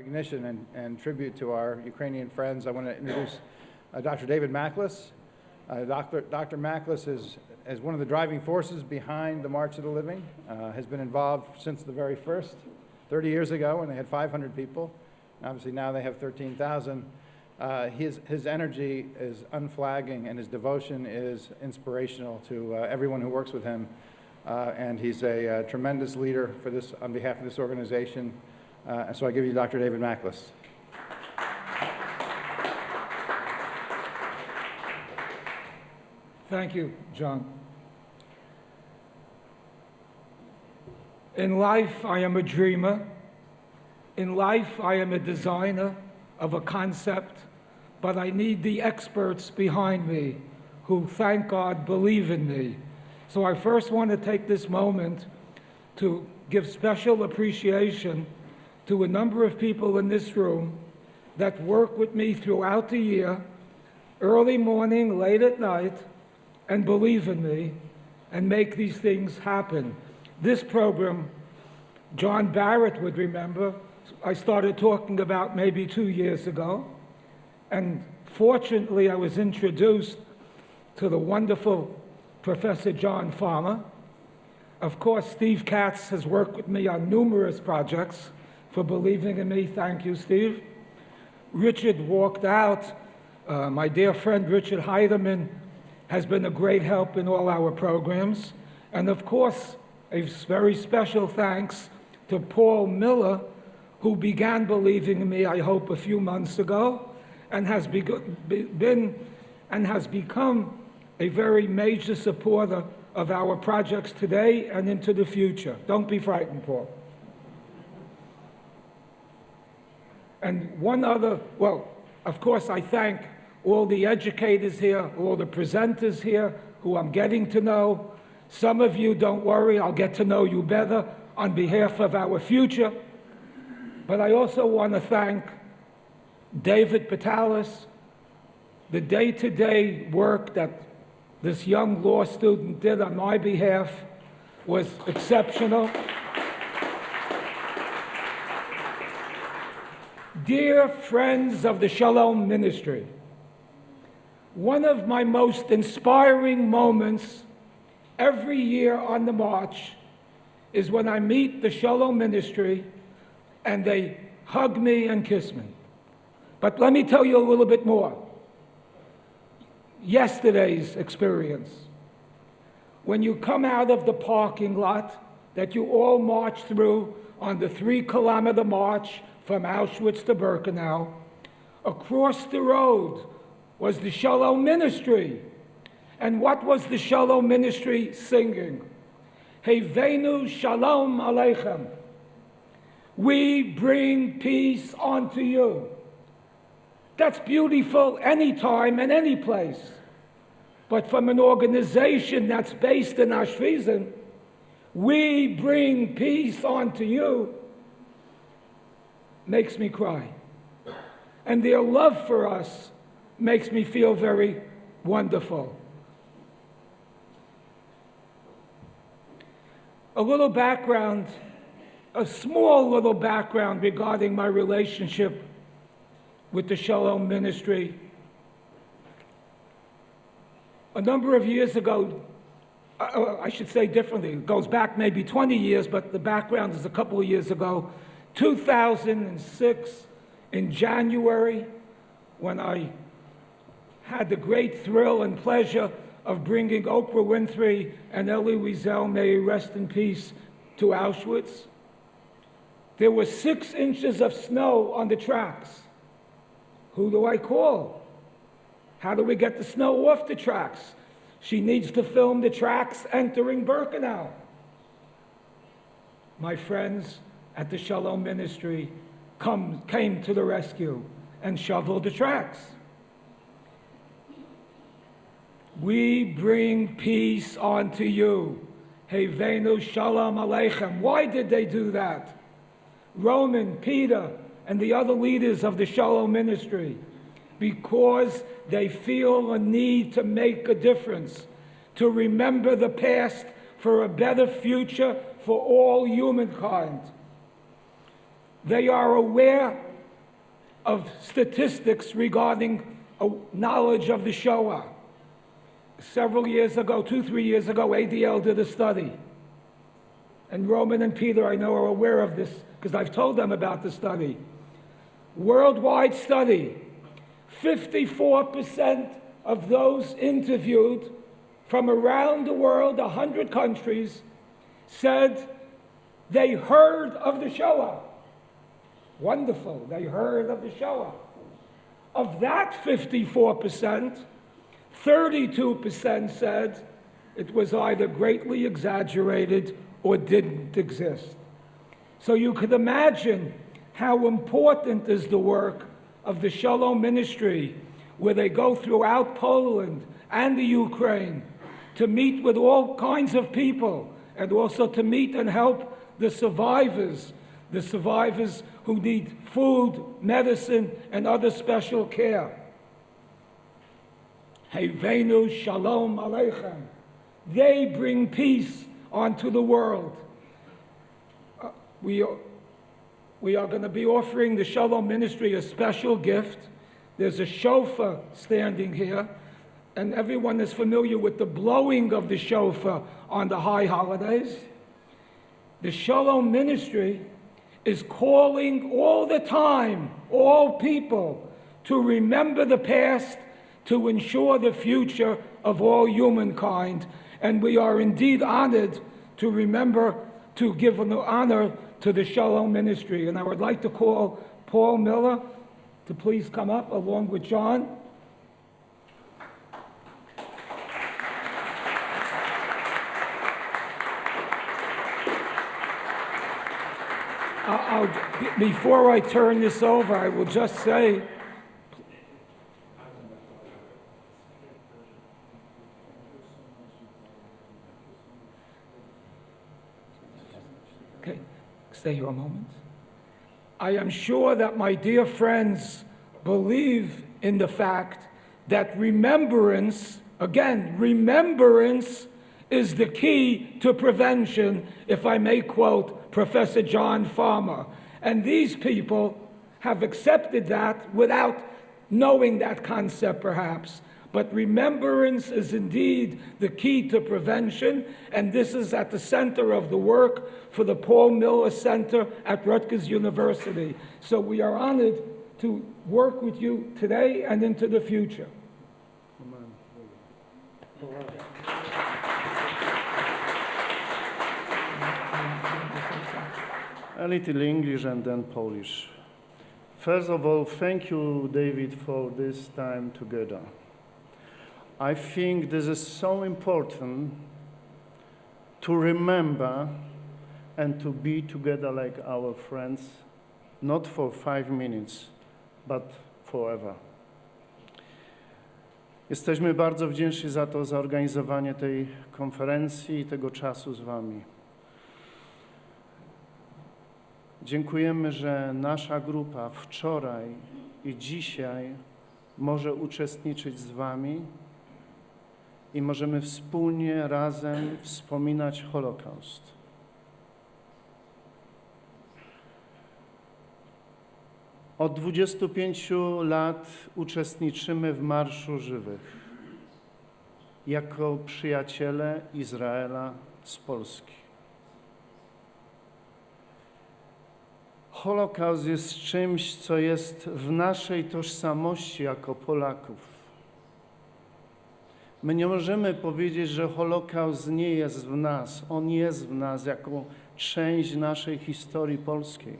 recognition and tribute to our Ukrainian friends, I want to introduce Dr. David Machlis. Dr. Machlis is one of the driving forces behind the March of the Living, has been involved since the very first, 30 years ago when they had 500 people. Obviously now they have 13,000. His energy is unflagging and his devotion is inspirational to everyone who works with him. And he's a tremendous leader for this, on behalf of this organization. So I give you Dr. David Machlis. Thank you, John. In life, I am a dreamer. In life, I am a designer of a concept, but I need the experts behind me who, thank God, believe in me. So I first want to take this moment to give special appreciation to a number of people in this room that work with me throughout the year, early morning, late at night, and believe in me and make these things happen. This program, John Barrett would remember, I started talking about maybe 2 years ago, and fortunately I was introduced to the wonderful Professor John Farmer. Of course, Steve Katz has worked with me on numerous projects for believing in me. Thank you, Steve. Richard walked out. My dear friend Richard Heidemann has been a great help in all our programs. And of course, a very special thanks to Paul Miller, who began believing in me, I hope, a few months ago, and has become a very major supporter of our projects today and into the future. Don't be frightened, Paul. And one other, well, of course, I thank all the educators here, all the presenters here, who I'm getting to know. Some of you, don't worry, I'll get to know you better on behalf of our future. But I also want to thank David Patalis. The day-to-day work that this young law student did on my behalf was exceptional. Dear friends of the Shalom Ministry, one of my most inspiring moments every year on the March is when I meet the Shalom Ministry and they hug me and kiss me. But let me tell you a little bit more. Yesterday's experience. When you come out of the parking lot that you all march through on the 3-kilometer march from Auschwitz to Birkenau, across the road was the Shalom Ministry. And what was the Shalom Ministry singing? Hevenu Shalom Aleichem. We bring peace unto you. That's beautiful anytime and any place. But from an organization that's based in Ashvizin, we bring peace unto you, makes me cry. And their love for us makes me feel very wonderful. A little background, a small little background regarding my relationship with the Shalom Ministry. A number of years ago, I should say differently, it goes back maybe 20 years, but the background is a couple of years ago, 2006, in January, when I had the great thrill and pleasure of bringing Oprah Winfrey and Elie Wiesel, may he rest in peace, to Auschwitz. There were 6 inches of snow on the tracks. Who do I call? How do we get the snow off the tracks? She needs to film the tracks entering Birkenau. My friends at the Shalom Ministry came to the rescue and shoveled the tracks. We bring peace unto you. Hevenu Shalom Aleichem. Why did they do that? Roman, Peter, and the other leaders of the Shalom Ministry, because they feel a need to make a difference, to remember the past for a better future for all humankind. They are aware of statistics regarding knowledge of the Shoah. Several years ago, 2-3 years ago, ADL did a study. And Roman and Peter, I know, are aware of this because I've told them about the study. Worldwide study, 54% of those interviewed from around the world, 100 countries, said they heard of the Shoah. Wonderful, they heard of the Shoah. Of that 54%, 32% said it was either greatly exaggerated or didn't exist. So you could imagine how important is the work of the Shalom Ministry, where they go throughout Poland and the Ukraine to meet with all kinds of people and also to meet and help the survivors who need food, medicine, and other special care. Hevenu Shalom Aleichem. They bring peace onto the world. We are going to be offering the Shalom Ministry a special gift. There's a shofar standing here, and everyone is familiar with the blowing of the shofar on the high holidays. The Shalom Ministry is calling all the time, all people, to remember the past, to ensure the future of all humankind. And we are indeed honored to remember, to give an honor to the Shalom Ministry. And I would like to call Paul Miller to please come up along with John. Before I turn this over, I will just say, okay, stay here a moment. I am sure that my dear friends believe in the fact that remembrance, again, remembrance is the key to prevention, if I may quote Professor John Farmer. And these people have accepted that without knowing that concept, perhaps. But remembrance is indeed the key to prevention, and this is at the center of the work for the Paul Miller Center at Rutgers University. So we are honored to work with you today and into the future. A little English and then Polish. First of all, thank you, David, for this time together. I think this is so important to remember and to be together like our friends, not for 5 minutes, but forever. Jesteśmy bardzo wdzięczni za to zorganizowanie tej konferencji i tego czasu z wami. Dziękujemy, że nasza grupa wczoraj i dzisiaj może uczestniczyć z wami i możemy wspólnie, razem wspominać Holokaust. Od 25 lat uczestniczymy w Marszu Żywych jako przyjaciele Izraela z Polski. Holokaust jest czymś, co jest w naszej tożsamości jako Polaków. My nie możemy powiedzieć, że Holokaust nie jest w nas. On jest w nas jako część naszej historii polskiej.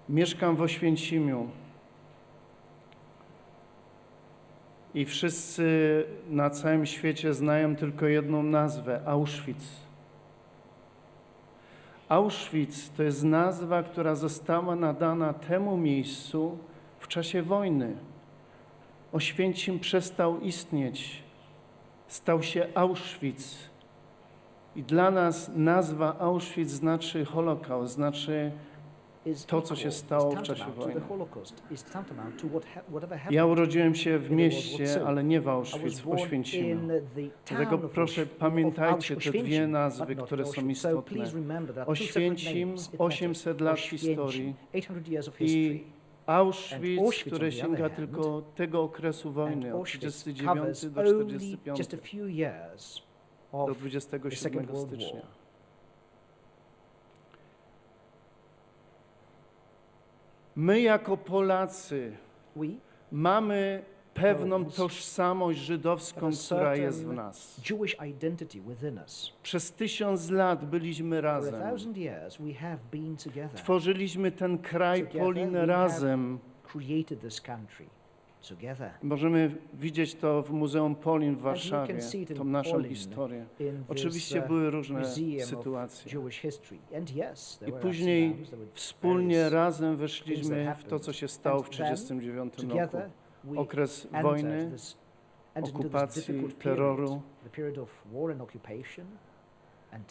Mieszkam w Oświęcimiu i wszyscy na całym świecie znają tylko jedną nazwę – Auschwitz. Auschwitz to jest nazwa, która została nadana temu miejscu w czasie wojny. Oświęcim przestał istnieć, stał się Auschwitz. I dla nas nazwa Auschwitz znaczy Holokaust, znaczy to, co się stało w czasie wojny. Ja urodziłem się w mieście, ale nie w Auschwitz, w Oświęcimiu. Dlatego proszę pamiętajcie te dwie nazwy, które są istotne. Oświęcim, 800 lat historii i Auschwitz, które sięga tylko tego okresu wojny, od 39 do 45, do 27 stycznia. My jako Polacy mamy pewną tożsamość żydowską, która jest w nas. Przez 1000 lat byliśmy razem. Tworzyliśmy ten kraj Polin razem. Możemy widzieć to w Muzeum Polin w Warszawie, tą naszą historię. Oczywiście były różne sytuacje. I później wspólnie razem weszliśmy w to, co się stało w 1939 roku. Okres wojny, okupacji, terroru.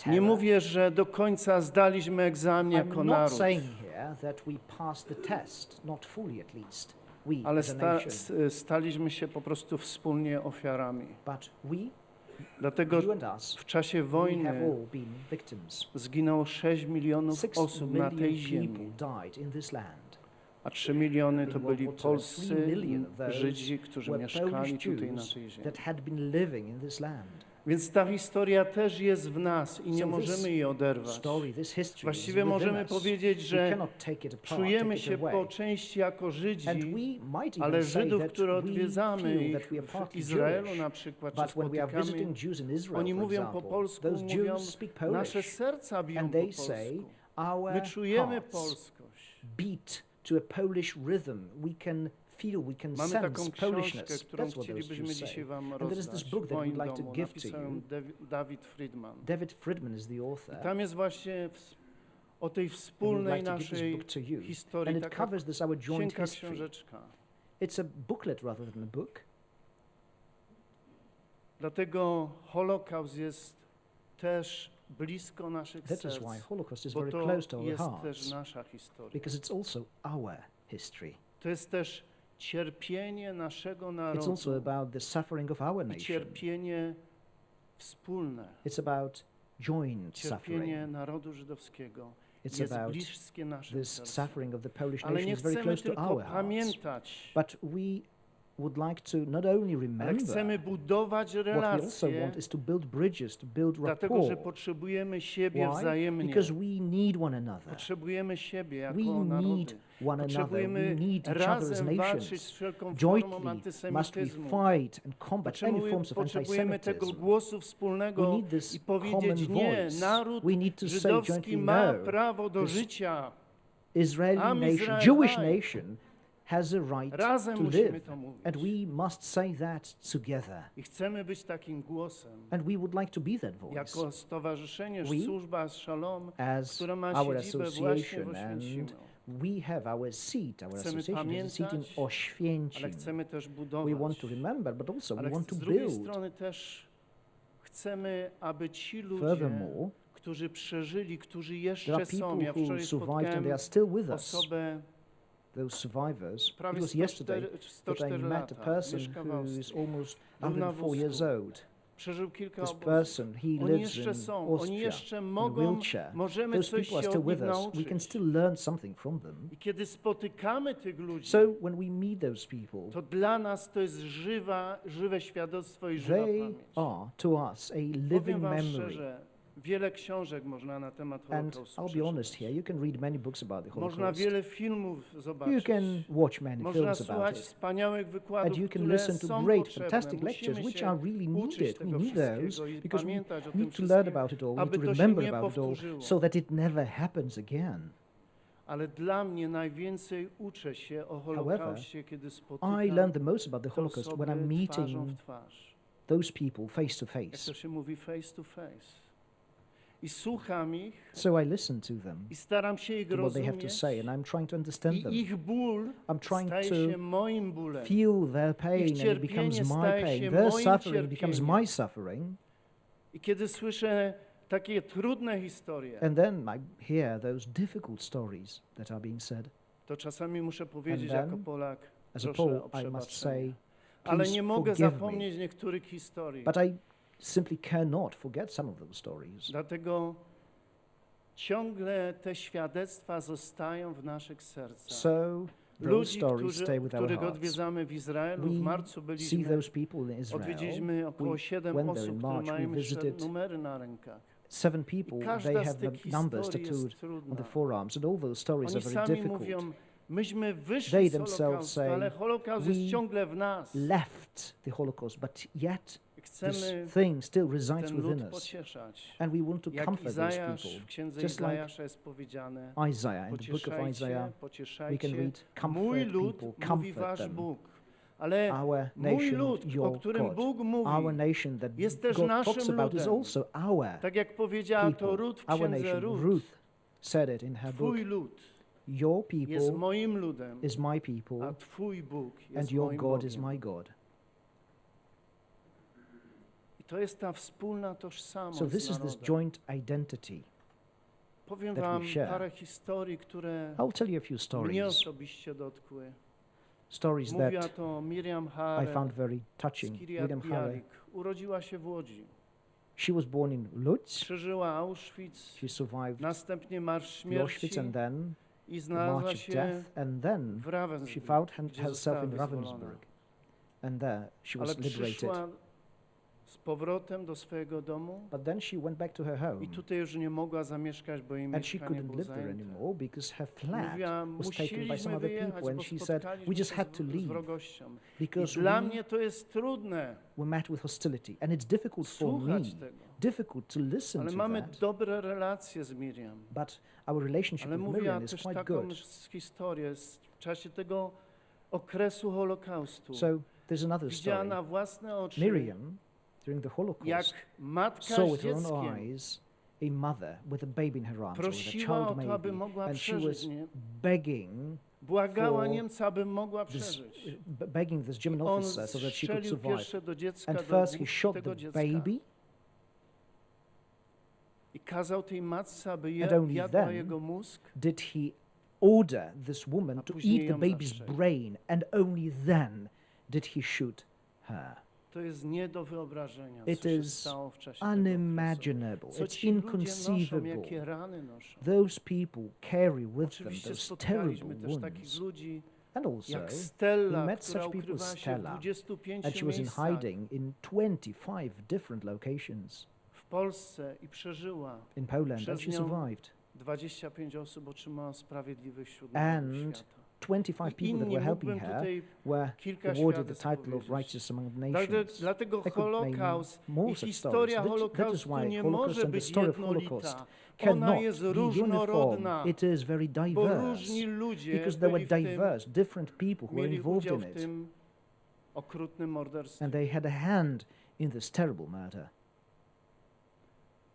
Nie mówię, że do końca zdaliśmy egzamin jako naród, ale staliśmy się po prostu wspólnie ofiarami. Dlatego w czasie wojny zginęło 6 milionów osób na tej ziemi, a 3 miliony to byli polscy Żydzi, którzy mieszkali tutaj na tej ziemi. Więc ta historia też jest w nas i nie możemy jej oderwać. Właściwie możemy powiedzieć, że czujemy się po części jako Żydzi, ale Żydów, które odwiedzamy w Izraelu na przykład, czy spotykamy, oni mówią po polsku, mówią, nasze serca biją po polsku. My czujemy polskość. Mamy taką książkę, którą chcielibyśmy dzisiaj wam rozdać w moim domu. Napisał ją David Friedman. I tam jest właśnie o tej wspólnej naszej historii, taka cienka książeczka. Dlatego Holokaust jest też blisko naszych serc, bo to jest też nasza historia. To jest też cierpienie naszego narodu i cierpienie wspólne. Cierpienie narodu żydowskiego jest bliskie naszym sercom. Ale nie chcemy tylko pamiętać, ale chcemy budować relacje, dlatego że potrzebujemy siebie wzajemnie. Potrzebujemy siebie jako narody. Potrzebujemy razem walczyć z wszelką formą antysemityzmu. Potrzebujemy tego głosu wspólnego i powiedzieć nie, naród żydowski ma prawo do życia. Jewish nation has a right Razem to musimy live, to mówić. and we must say that together. I chcemy być takim głosem. And we would like to be that voice. Jako stowarzyszenie, We, służba Shalom, as która ma our siedzibę właśnie w association, Oświęcimiu. and we have our seat, our Chcemy association has a seat in pamiętać, ale Oświęcim. chcemy też We budować. want to remember, but also we Ale want to z drugiej build. strony też chcemy, aby ci ludzie, Furthermore, którzy przeżyli, którzy there jeszcze are są, people ja who wczoraj survived and they spotkałem are still with us. osobę Those survivors. It prawie was yesterday 104 that I met a lata, person mieszka w who is Austrii. almost Był na 104 years wózku. old. Przeżył kilka This obozów. person, he Oni lives jeszcze in są, oni Austria, jeszcze in a mogą, wheelchair. możemy Those coś people are się still od nich with us. We can nauczyć. still learn something from them. I kiedy spotykamy tych ludzi, So when we meet those people, to dla nas to jest żywe świadectwo i żywa they pamięć. are to us a Powiem living wam memory. szczerze, wiele książek można na temat And Holokaustu I'll be honest here, you can read many books about the Można Holocaust. wiele filmów You zobaczyć. can watch many Można films about słuchać it. wspaniałych And wykładów, you can które listen to są great, potrzebne. fantastic lectures, Musimy which się are really uczyć needed. We tego need those wszystkiego i because we pamiętać o tym need to learn wszystkim, about it all. We need aby to to się remember nie about it all powtórzyło. so that it never happens again. Ale dla mnie najwięcej uczę się o Holokauście, kiedy I spotykam learn the most about the te Holocaust when osoby I'm twarzą meeting w twarz. those people face to Jak face. to się mówi, face to face. I słucham ich So I listen to them, i staram się ich to what they have to rozumieć. say, and I'm trying to understand them. I ich ból I'm trying staje to się moim bólem. feel their pain, and it cierpienie becomes my staje pain. się Their moim suffering becomes cierpieniem. my suffering. I kiedy słyszę takie trudne historie, And then I hear those difficult stories that are being said. to czasami muszę powiedzieć then, jako Polak, As a proszę o Pole, I must przebaczenie. say, Ale please nie mogę forgive me. zapomnieć niektórych historii. But I simply cannot forget some of those stories. Dlatego ciągle te świadectwa zostają w naszych sercach. So those Ludzi, stories stay with our których hearts. odwiedzamy w Izraelu, w marcu We see byliśmy, those people in Israel. odwiedziliśmy około 7 went there osób, in które March. We mają jeszcze visited numery na rękach. 7 people. I każda They z have tych the numbers historii jest tattooed on trudna. the forearms, and all those stories Oni are very sami difficult. mówią, myśmy wyszli They z themselves Holokaustu, say, ale Holokaust "We jest ciągle w nas. Left the Holocaust, but yet this Chcemy thing still resides ten within lud us, pocieszać. and we want to Jak comfort those Izajasz, people. w księdze Just like Izajasza jest powiedziane, Isaiah, in the book of Isaiah, we can pocieszajcie, read, mój comfort lud, people, mówi comfort wasz them. Bóg. Ale Our mój nation, lud, o your którym God, Bóg our mówi, nation that jest też God naszym talks about is ludem. also our Tak jak powiedziała to people, Rut w our księdze nation. Rut, Ruth said it in her book. Twój lud Your jest people moim ludem, is my a people, Twój Bóg and jest your moim God is Bogiem. my God. I to jest ta wspólna tożsamość So this z is this narodem. joint identity. Powiem that we wam share. parę historii, które I'll tell you a few mnie stories, osobiście dotkły. stories Mówiła that to Miriam I Hare found very z touching. Kiryat William Hare, Bialik. Urodziła się w Łodzi. she was born in Lutz. Przeżyła Auschwitz, She survived następnie Marsz the Auschwitz Śmierci and then i the znalazła March of się Death, and then w Ravensbrück, she found gdzie herself została in wyzwolona. Ravensbrück, and there she was Ale liberated. przyszła z powrotem do swojego domu But then she went back to her home, i tutaj już nie mogła zamieszkać, bo jej and she mieszkanie couldn't było live there zajęte. anymore because her flat Mówiła, was taken by some musieliśmy other wyjechać, people, and bo she said, we spotkaliśmy just się had to z leave wrogością. I because dla we mnie to jest trudne were met with hostility, and it's difficult for me, słuchać tego. difficult to listen Ale to mamy that. dobre relacje z Miriam. But our relationship Ale with mówiła Miriam is też quite taką good. historię w czasie tego okresu Holokaustu. So there's another Widziała story. na własne oczy, Miriam, during the jak Holocaust, matka saw z with her own dzieckiem eyes a mother with a baby in her arms, or with a prosiła child o to, aby maybe, mogła and she was przeżyć. Nie? begging, Błagała for Niemca, aby mogła this, przeżyć. begging this German On officer so that she could strzelił survive. pierwsze do dziecka, And do first he główki shot tego the dziecka baby, i kazał tej matce, aby and only jadła then jego mózg. did he order this woman A to później eat the ją baby's zastrzelił. brain, and only then did he shoot her. To jest nie do wyobrażenia, It co się is stało w czasie tego okresu. unimaginable. Co It's ci ludzie noszą, inconceivable. jakie rany noszą. Those people carry with them Oczywiście those terrible spotkaliśmy też takich wounds. ludzi And also, jak Stella, we met która such people as ukrywa się w Stella, 25 and she was in miejscach hiding in 25 different locations w Polsce i przeżyła. in Poland, and Przez she nią survived. 25 osób otrzymało sprawiedliwość wśród And narodów świata. 25 people that Inni were helping mógłbym her tutaj were kilka awarded the świadectw title of powiedzieć. righteous among the nations. Dlatego I could name Holokaust more i such historia stories. That is Holokaustu why nie Holocaust może and the być story of Holocaust jednolita. Ona cannot jest be różnorodna, uniform. It is very bo diverse różni ludzie because there were byli w tym, diverse, different people who were mieli involved udział in w it, tym okrutnym morderstwie. and they had a hand in this terrible murder.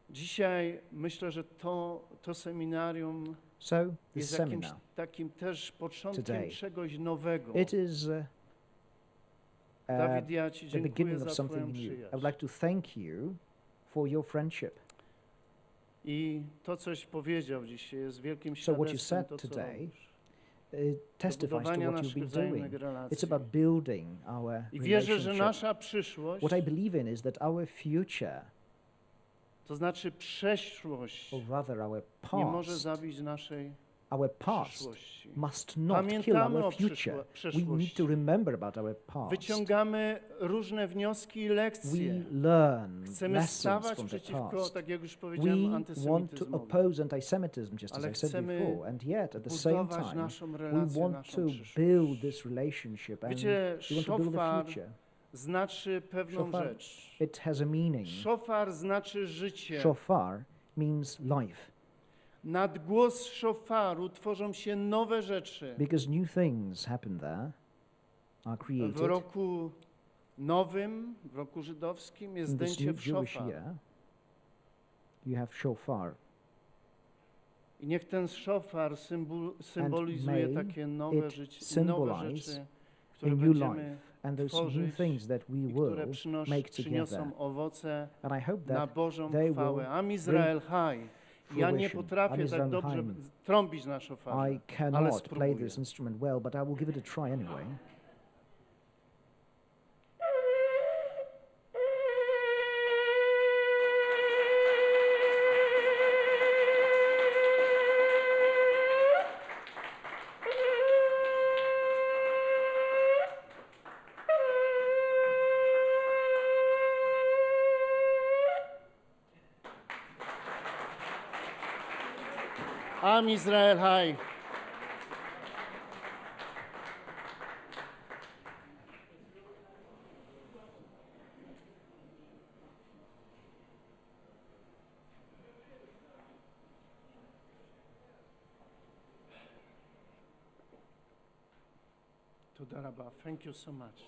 Dzisiaj myślę, że to seminarium So this jest jakimś seminar, takim też początkiem today, czegoś nowego. it is Dawid, ja Ci the dziękuję beginning za of Twoją something new. I przyjaźń. would like to thank you for your friendship. I to, coś powiedział dzisiaj, jest wielkim So what you świadectwem said to, co today robisz. Testifies to budowania what you've naszych been doing. wzajemnych relacji. It's about building our I wierzę, że relationship. nasza przyszłość, What I believe in is that our future, to znaczy przeszłość, or rather our nie może past, zabić naszej our past przyszłości. must not kill Pamiętamy o our future. We need przeszłości. to remember about our past. Wyciągamy różne wnioski i We lekcje. learn Chcemy lessons stawać from the przeciwko, past. tak jak już powiedziałem, We want to antysemityzmowi. oppose anti-Semitism, just as Ale I said chcemy before, and yet at the same budować time, naszą we relację, want naszą to przyszłość. build this relationship, and Wiecie, we want to build a szofar future. znaczy pewną Shofar. rzecz. It has a meaning. Szofar znaczy życie. Shofar means life, Nad głos szofaru tworzą się nowe rzeczy. because new things happen there, are W created. roku nowym, w roku żydowskim jest In this zdjęcie new w Jewish szofar. year, you have shofar. I niech ten szofar symbolizuje may takie nowe it życie, nowe symbolize rzeczy, A które new będziemy life, and those new tworzyć things that we i które will make together. przyniosą owoce And I hope na that Bożą they chwałę. will Am Izrael Haj. Ja nie fruition. potrafię Am tak Israel dobrze Haim. trąbić na szofarze, I ale cannot play spróbuję. this instrument well, but I will give it a try anyway. Am Izrael Haj. Toda Rabba, thank you so much.